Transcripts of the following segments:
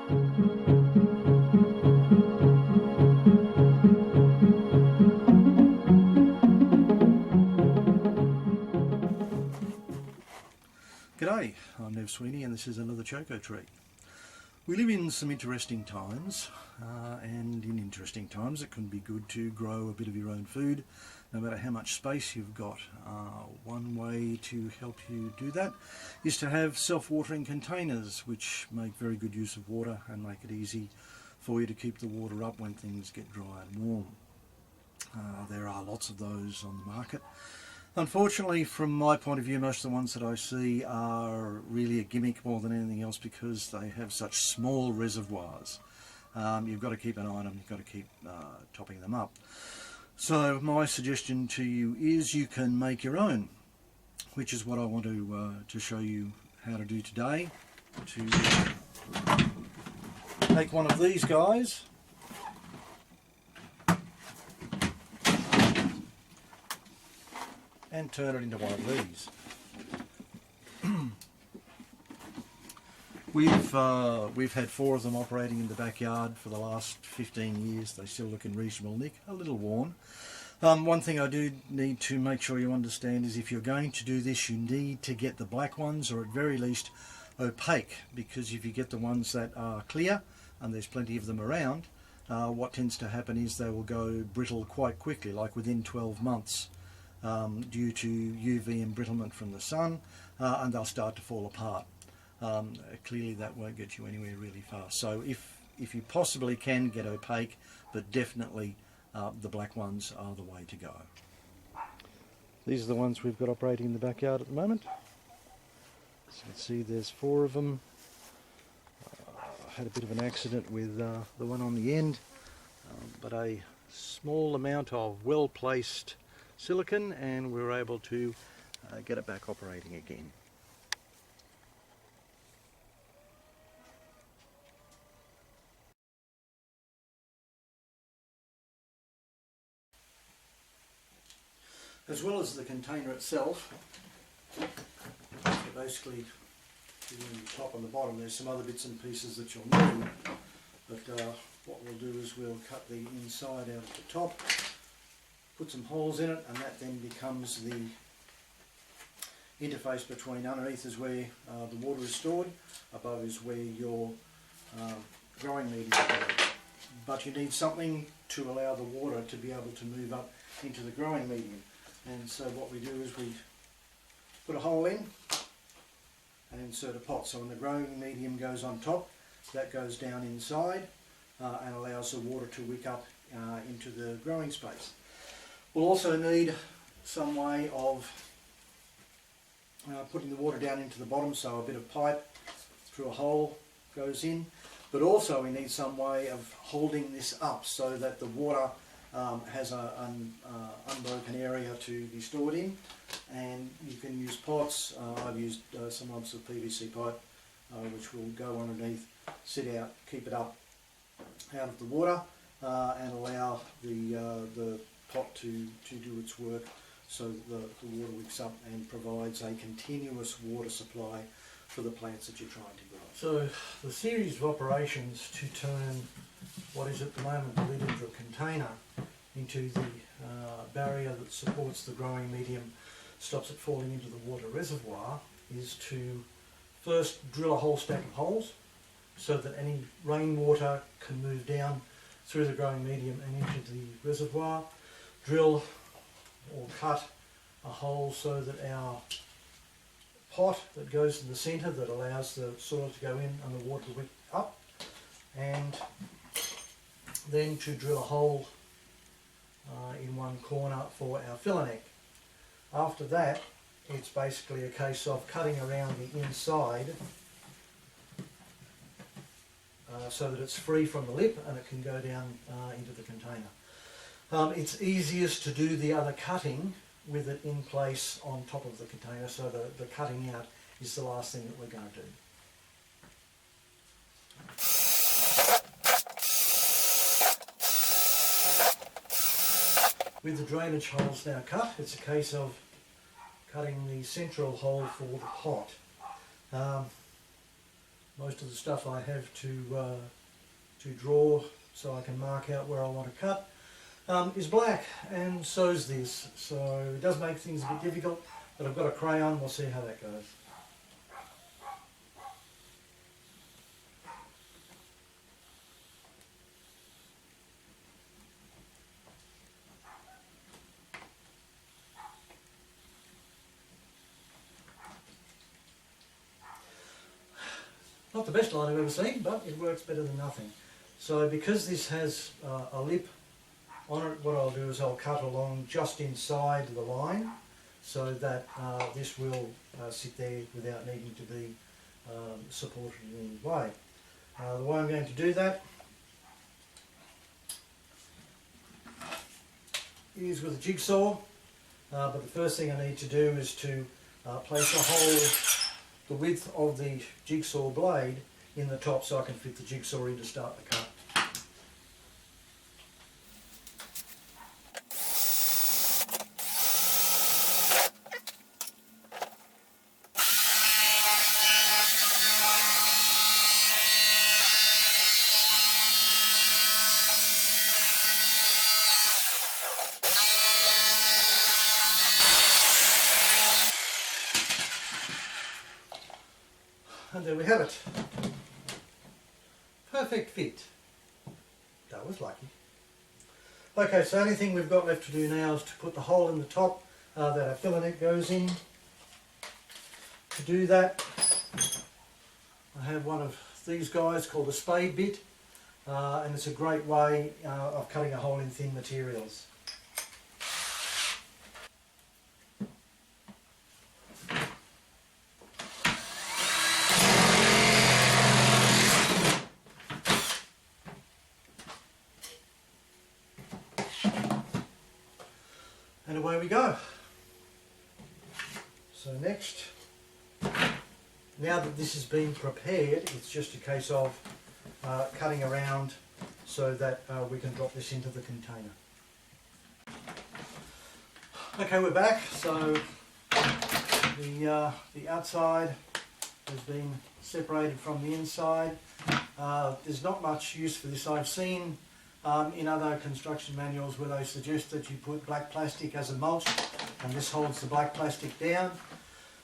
G'day, I'm Nev Sweeney and this is another choco treat. We live in some interesting times, and in interesting times it can be good to grow a bit of your own food, no matter how much space you've got. One way to help you do that is to have self-watering containers which make very good use of water and make it easy for you to keep the water up when things get dry and warm. There are lots of those on the market. Unfortunately, from my point of view, most of the ones that I see are really a gimmick more than anything else because they have such small reservoirs. You've got to keep an eye on them, you've got to keep topping them up. So my suggestion to you is you can make your own, which is what I want to show you how to do today. To take one of these guys, and turn it into one of these. We've had 4 of them operating in the backyard for the last 15 years. They still look in reasonable nick, a little worn. One thing I do need to make sure you understand is if you're going to do this, you need to get the black ones, or at very least opaque, because if you get the ones that are clear, and there's plenty of them around, what tends to happen is they will go brittle quite quickly, like within 12 months. Due to UV embrittlement from the sun, and they'll start to fall apart. Clearly that won't get you anywhere really fast. So if you possibly can, get opaque, but definitely the black ones are the way to go. These are the ones we've got operating in the backyard at the moment. As you can see, there's 4 of them. I had a bit of an accident with the one on the end, but a small amount of well-placed silicon, and we were able to get it back operating again. As well as the container itself, basically the top and the bottom, there's some other bits and pieces that you'll need, but what we'll do is we'll cut the inside out at the top, put some holes in it, and that then becomes the interface between. Underneath is where the water is stored, above is where your growing medium goes. But you need something to allow the water to be able to move up into the growing medium. And so what we do is we put a hole in and insert a pot. So when the growing medium goes on top, that goes down inside and allows the water to wick up into the growing space. We'll also need some way of putting the water down into the bottom, so a bit of pipe through a hole goes in, but also we need some way of holding this up so that the water has an unbroken area to be stored in, and you can use pots. I've used some lumps of PVC pipe which will go underneath, sit out, keep it up out of the water, and allow the pot to do its work, so the water wicks up and provides a continuous water supply for the plants that you're trying to grow. So the series of operations to turn what is at the moment the lid into a container into the barrier that supports the growing medium, stops it falling into the water reservoir, is to first drill a whole stack of holes so that any rainwater can move down through the growing medium and into the reservoir. Drill or cut a hole so that our pot that goes in the centre, that allows the soil to go in and the water to wick up, and then to drill a hole in one corner for our filler neck. After that, it's basically a case of cutting around the inside so that it's free from the lip and it can go down into the container. It's easiest to do the other cutting with it in place on top of the container, so the cutting out is the last thing that we're going to do. With the drainage holes now cut, it's a case of cutting the central hole for the pot. most of the stuff I have to draw so I can mark out where I want to cut is black, and so's this. So it does make things a bit difficult, but I've got a crayon. We'll see how that goes. Not the best line I've ever seen, but it works better than nothing. So because this has a lip on it, what I'll do is I'll cut along just inside the line so that this will sit there without needing to be supported in any way. The way I'm going to do that is with a jigsaw, but the first thing I need to do is to place a hole the width of the jigsaw blade in the top so I can fit the jigsaw in to start the cut. And there we have it. Perfect fit. That was lucky. Okay, so the only thing we've got left to do now is to put the hole in the top that our fillet neck goes in. To do that, I have one of these guys called a spade bit, and it's a great way of cutting a hole in thin materials. And away we go. So next, now that this has been prepared, it's just a case of cutting around so that we can drop this into the container. Okay, we're back. So the outside has been separated from the inside. There's not much use for this. I've seen in other construction manuals where they suggest that you put black plastic as a mulch, and this holds the black plastic down.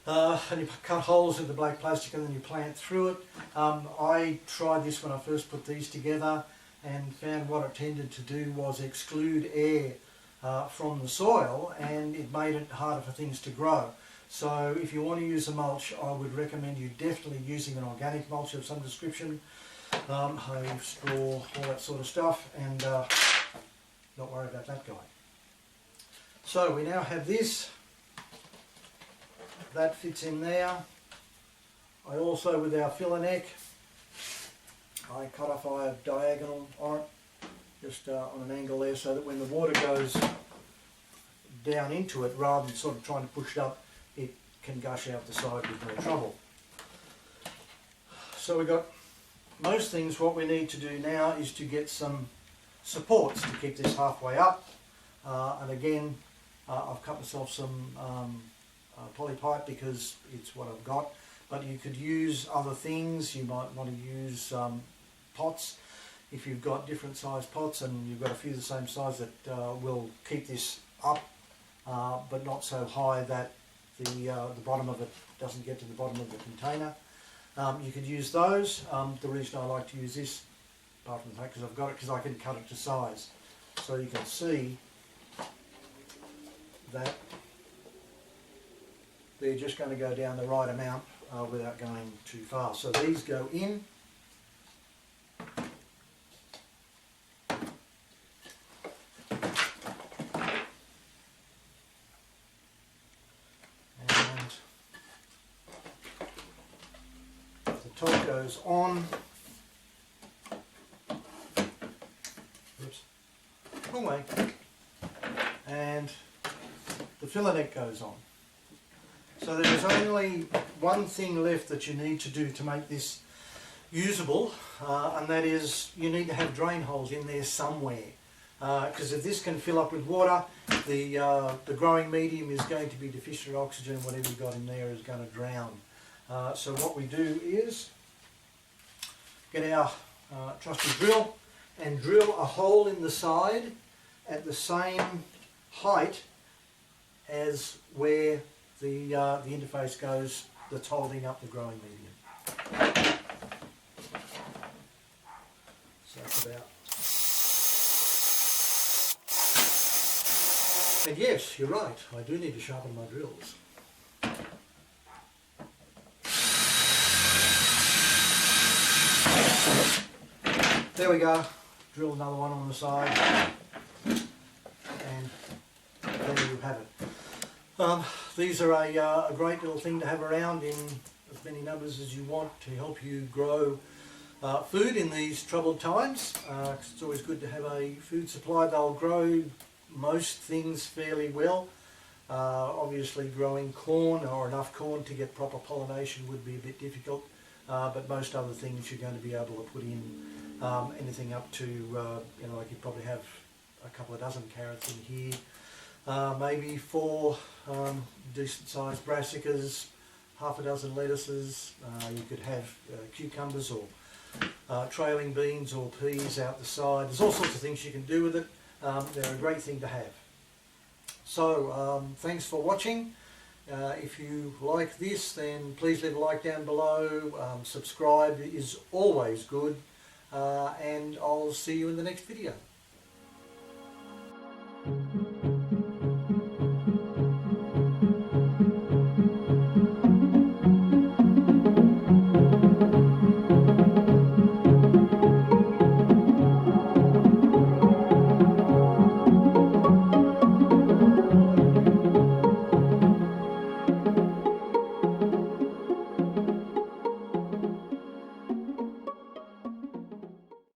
And you cut holes in the black plastic and then you plant through it. I tried this when I first put these together and found what it tended to do was exclude air from the soil, and it made it harder for things to grow. So if you want to use a mulch, I would recommend you definitely using an organic mulch of some description. Hay, straw, all that sort of stuff, and not worry about that guy. So we now have this. That fits in there. I also, with our fillet neck, I cut off a diagonal on it, just on an angle there, so that when the water goes down into it, rather than sort of trying to push it up, it can gush out the side with no trouble. So we've got most things. What we need to do now is to get some supports to keep this halfway up, and again I've cut myself some poly pipe because it's what I've got, but you could use other things. You might want to use pots. If you've got different size pots and you've got a few the same size, that will keep this up, but not so high that the bottom of it doesn't get to the bottom of the container. You could use those. The reason I like to use this, apart from the fact because I've got it, because I can cut it to size. So you can see that they're just going to go down the right amount without going too far. So these go in. Top goes on. Oops, wrong way. And the fillet neck goes on. So there's only one thing left that you need to do to make this usable, and that is you need to have drain holes in there somewhere. Because if this can fill up with water, the growing medium is going to be deficient in oxygen, and whatever you've got in there is going to drown. So what we do is get our trusty drill and drill a hole in the side at the same height as where the interface goes that's holding up the growing medium. So that's about. And yes, you're right, I do need to sharpen my drills. There we go, drill another one on the side, and there you have it. These are a great little thing to have around in as many numbers as you want to help you grow food in these troubled times. It's always good to have a food supply. They'll grow most things fairly well. Obviously growing corn or enough corn to get proper pollination would be a bit difficult, but most other things you're going to be able to put in anything up to, like you probably have a couple of dozen carrots in here, maybe 4 decent sized brassicas, half a dozen lettuces. You could have cucumbers or trailing beans or peas out the side. There's all sorts of things you can do with it. They're a great thing to have. So thanks for watching. If you like this, then please leave a like down below. Subscribe is always good, and I'll see you in the next video.